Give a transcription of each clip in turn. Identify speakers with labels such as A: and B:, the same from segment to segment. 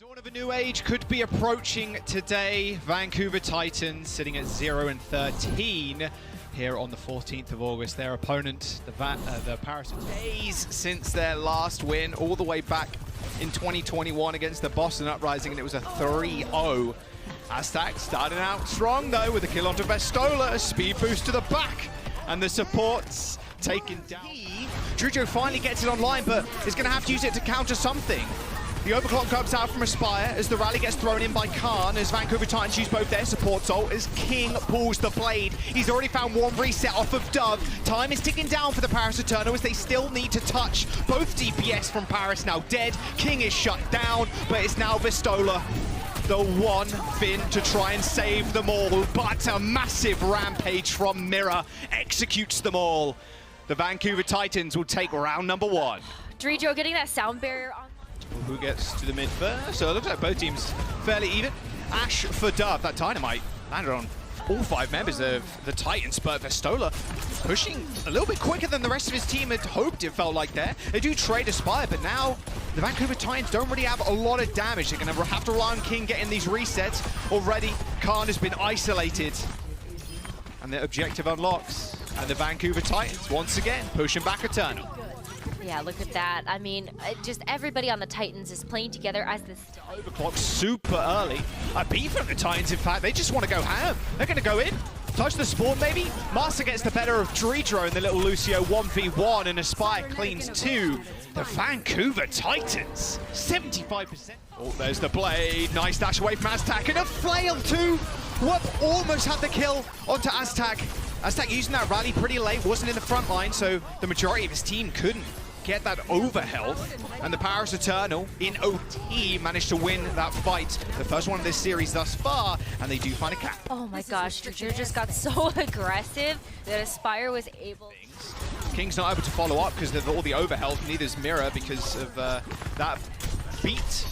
A: Dawn of a new age could be approaching today. Vancouver Titans sitting at 0-13 here on the 14th of August. Their opponent, the Paris, days since their last win, all the way back in 2021 against the Boston Uprising, and it was a 3-0. Aztec starting out strong though with a kill onto Vestola, a speed boost to the back, and the supports taken down. Drujo finally gets it online, but is going to have to use it to counter something. The overclock comes out from Aspire as the rally gets thrown in by Khan as Vancouver Titans use both their supports ult as King pulls the blade. He's already found one reset off of Dove. Time is ticking down for the Paris Eternal as they still need to touch. Both DPS from Paris now dead. King is shut down, but it's now Vestola, the one Finn to try and save them all. But a massive rampage from Mirror executes them all. The Vancouver Titans will take round number one.
B: Drijo getting that sound barrier on.
A: Who gets to the mid first? So it looks like both teams fairly even. Ash for Dove, that Dynamite landed on all 5 members of the Titans, but Vestola pushing a little bit quicker than the rest of his team had hoped, it felt like there. They do trade Aspire, but now the Vancouver Titans don't really have a lot of damage. They're going to have to rely on King getting these resets. Already, Khan has been isolated. And the objective unlocks. And the Vancouver Titans, once again, pushing back Eternal.
B: Yeah, look at that. I mean, just everybody on the Titans is playing together as this.
A: Overclock super early. A beat from the Titans, in fact. They just want to go ham. They're going to go in. Touch the spawn, maybe. Master gets the better of Dredro and the little Lucio 1v1, and Aspire cleans 2. The Vancouver Titans, 75%. Oh, there's the blade. Nice dash away from Aztec, and a flail too. Whoop almost had the kill onto Aztec. Aztec using that rally pretty late, wasn't in the front line, so the majority of his team couldn't get that over health, and the Paris Eternal in OT managed to win that fight, the first one of this series thus far, and they do find a cap.
B: Oh my gosh, Drijo just got so aggressive that Aspire was able.
A: King's not able to follow up because of all the over health, neither's Mirror because of that beat.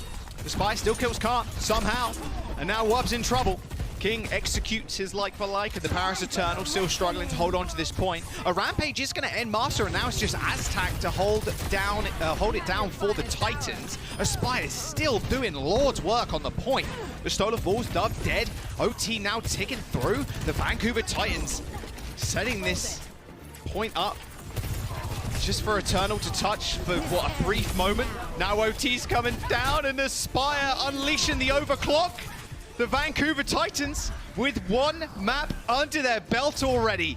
A: Aspire still kills Khan somehow, and now Wub's in trouble. King executes his like for like, and the Paris Eternal still struggling to hold on to this point. A rampage is going to end Master, and now it's just Aztec to hold it down for the Titans. Aspire is still doing Lord's work on the point. The Stola falls, Dove dead. OT now ticking through. The Vancouver Titans setting this point up just for Eternal to touch for what, a brief moment. Now OT's coming down, and Aspire unleashing the overclock. The Vancouver Titans with one map under their belt already.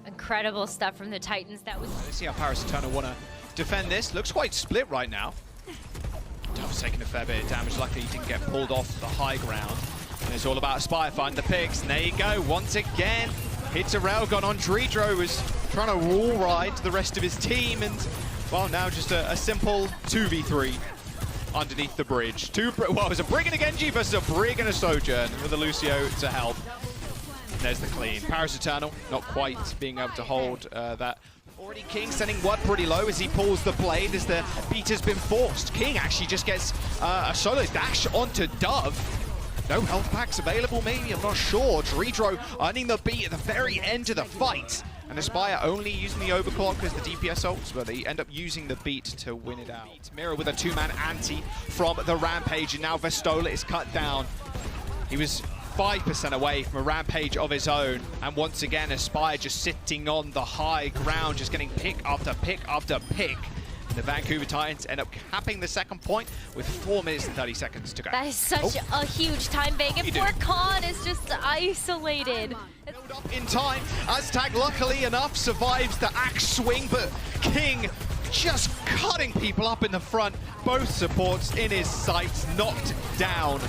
B: Incredible stuff from the Titans. That was.
A: Let's see how Paris Eternal want to defend this. Looks quite split right now. Dove's taking a fair bit of damage. Luckily, he didn't get pulled off the high ground. And it's all about Aspire find the picks. And there you go. Once again, hits a railgun on Dredro, who's trying to wall ride the rest of his team. And, well, now just a simple 2v3. Underneath the bridge. Well, it was a Brig and a Genji versus a Brig and a Sojourn with a Lucio to help. And there's the clean. Paris Eternal not quite being able to hold that. Already King sending Wud pretty low as he pulls the blade as the beat has been forced. King actually just gets a solo dash onto Dove. No health packs available, maybe, I'm not sure. Dredro earning the beat at the very end of the fight. And Aspire only using the overclock as the DPS ults, but they end up using the beat to win it out. Mirror with a 2-man anti from the Rampage, and now Vestola is cut down. He was 5% away from a Rampage of his own, and once again Aspire just sitting on the high ground, just getting pick after pick after pick. The Vancouver Titans end up capping the second point with 4 minutes and 30 seconds to go.
B: That is such a huge time bank, and poor Khan is just isolated.
A: In time, Aztec luckily enough survives the axe swing, but King just cutting people up in the front. Both supports in his sights, knocked down.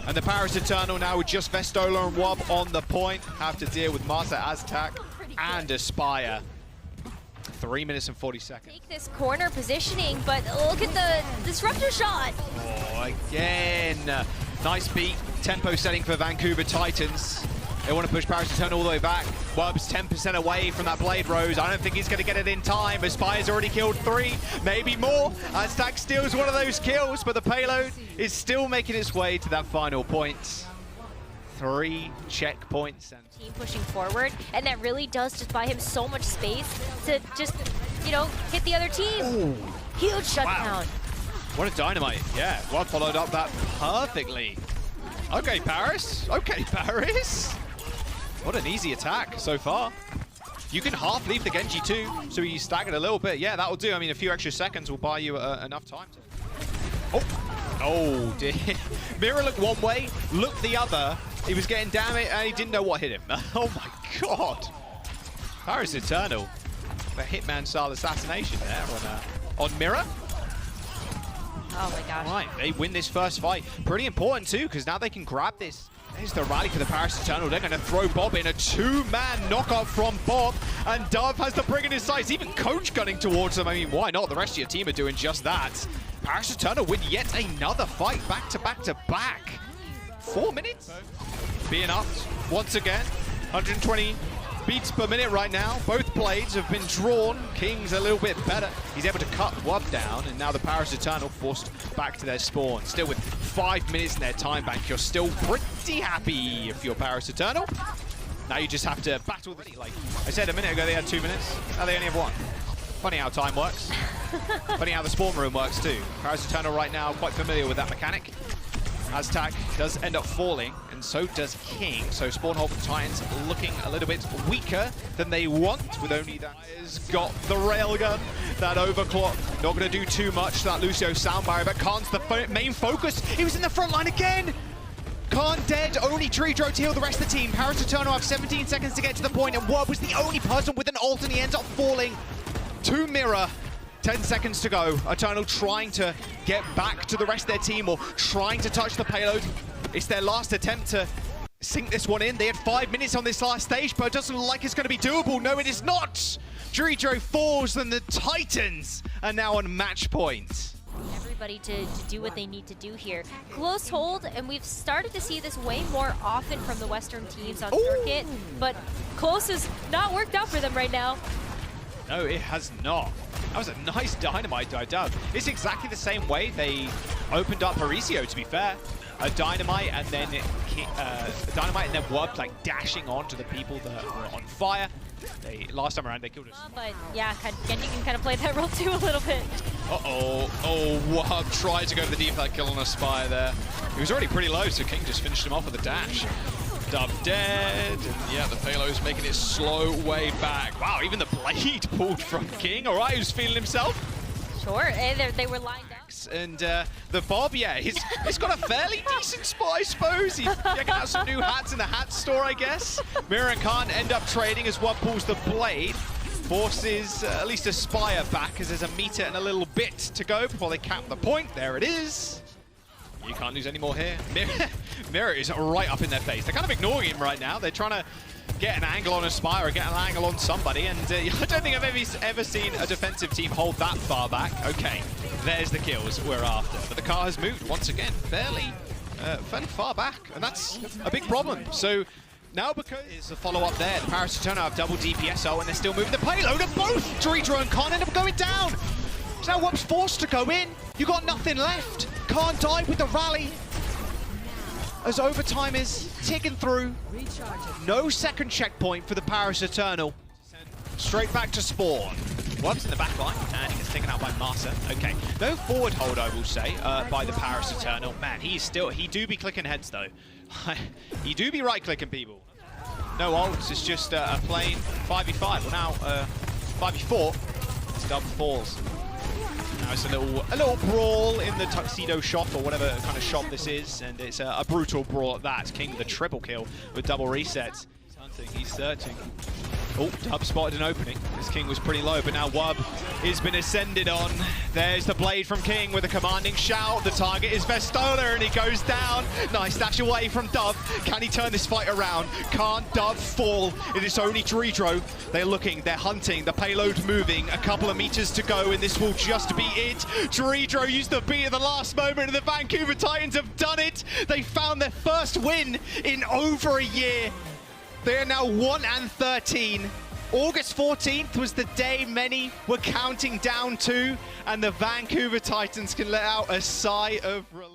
A: And the Paris Eternal now with just Vestola and Wub on the point have to deal with Master, Aztec, and Aspire. 3 minutes and 40 seconds.
B: Take this corner positioning, but look at the disruptor shot.
A: Oh, again. Nice beat. Tempo setting for Vancouver Titans. They want to push Paris Eternal all the way back. Wub's 10% away from that Blade Rose. I don't think he's going to get it in time. Aspire's already killed 3, maybe more. Aztec steals one of those kills, but the payload is still making its way to that final point. 3 checkpoints. And
B: team pushing forward, and that really does just buy him so much space to just, you know, hit the other team.
A: Ooh.
B: Huge shutdown.
A: Wow. What a dynamite. Yeah, well followed up that perfectly. Okay, Paris. Okay, Paris. What an easy attack so far. You can half leave the Genji too, so he's staggered a little bit. Yeah, that'll do. I mean, a few extra seconds will buy you enough time to... Oh, dear. Mira looked one way, looked the other. He was getting damage and he didn't know what hit him. Oh my god. Paris Eternal. The Hitman style assassination there on Mira.
B: Oh my gosh.
A: Right, they win this first fight. Pretty important too, because now they can grab this. There's the rally for the Paris Eternal. They're going to throw Bob in. A two-man knockout from Bob. And Dove has the brig in his sights. Even Coach gunning towards them. I mean, why not? The rest of your team are doing just that. Paris Eternal win yet another fight. Back to back to back. 4 minutes. Being upped once again. 120 beats per minute right now. Both blades have been drawn. King's a little bit better. He's able to cut Wub down, and now the Paris Eternal forced back to their spawn. Still with 5 minutes in their time bank, you're still pretty happy if you're Paris Eternal. Now you just have to battle the... Like I said a minute ago, they had 2 minutes. Now they only have 1. Funny how time works. Funny how the spawn room works too. Paris Eternal right now quite familiar with that mechanic. Aztec does end up falling, and so does King. So Spawnhold for Titans looking a little bit weaker than they want, with only that. Has got the railgun, that overclock. Not going to do too much. That Lucio sound barrier, but Khan's the main focus. He was in the front line again. Khan dead, only Tridro to heal the rest of the team. Paris Eternal have 17 seconds to get to the point, and Wub was the only person with an ult, and he ends up falling to Mira. 10 seconds to go. Eternal trying to get back to the rest of their team, or trying to touch the payload. It's their last attempt to sink this one in. They had 5 minutes on this last stage, but it doesn't look like it's going to be doable. No, it is not. Tridro falls, and the Titans are now on match point.
B: Everybody to do what they need to do here. Close hold, and we've started to see this way more often from the Western teams on circuit, but close has not worked out for them right now.
A: No, it has not. That was a nice dynamite dive down. It's exactly the same way they opened up Mauricio, to be fair. A dynamite and then Wub like dashing on to the people that were on fire. Last time around they killed us.
B: But yeah, Genji can kind of play that role too a little bit.
A: Uh-oh. Oh, Wub tried to go for the deep that kill on a Spire there. He was already pretty low, so King just finished him off with a dash. Dove dead, and yeah, the payload's making its slow way back. Wow, even the blade pulled from King. All right, who's feeling himself?
B: Sure, they were lined up.
A: And the Bob, yeah, he's got a fairly decent spot, I suppose. He's checking out some new hats in the hat store, I guess. Mira and Khan end up trading as Wub pulls the blade. Forces at least a Spire back, as there's a meter and a little bit to go before they cap the point. There it is. You can't lose any more here. Mira is right up in their face. They're kind of ignoring him right now. They're trying to get an angle on a Spire or get an angle on somebody, and I don't think I've ever seen a defensive team hold that far back. Okay, there's the kills we're after. But the car has moved once again fairly far back, and that's a big problem. So now, because it's a follow-up there, the Paris Eternal have double DPSO, and they're still moving the payload, and both Tridro and Khan end up going down. So now Wub's forced to go in. You got nothing left. Khan died with the rally. As overtime is ticking through. No second checkpoint for the Paris Eternal. Straight back to spawn. Wub's in the back line, and he gets taken out by Marsa. Okay, no forward hold, I will say, by the Paris Eternal. Man, he do be clicking heads, though. He do be right-clicking people. No ults, it's just a plain 5v5. Well, now 5v4. It's double falls. Now it's a little brawl in the tuxedo shop, or whatever kind of shop this is, and it's a brutal brawl at that. King the triple kill with double resets. He's hunting, he's searching. Oh, Dub spotted an opening. This King was pretty low, but now Wub has been ascended on. There's the blade from King with a commanding shout. The target is Vestola, and he goes down. Nice dash away from Dub. Can he turn this fight around? Can't Dub fall? It is only Tridro. They're looking, they're hunting, the payload moving. A couple of meters to go, and this will just be it. Tridro used the beat at the last moment, and the Vancouver Titans have done it. They found their first win in over a year. They are now 1-13. August 14th was the day many were counting down to, and the Vancouver Titans can let out a sigh of relief.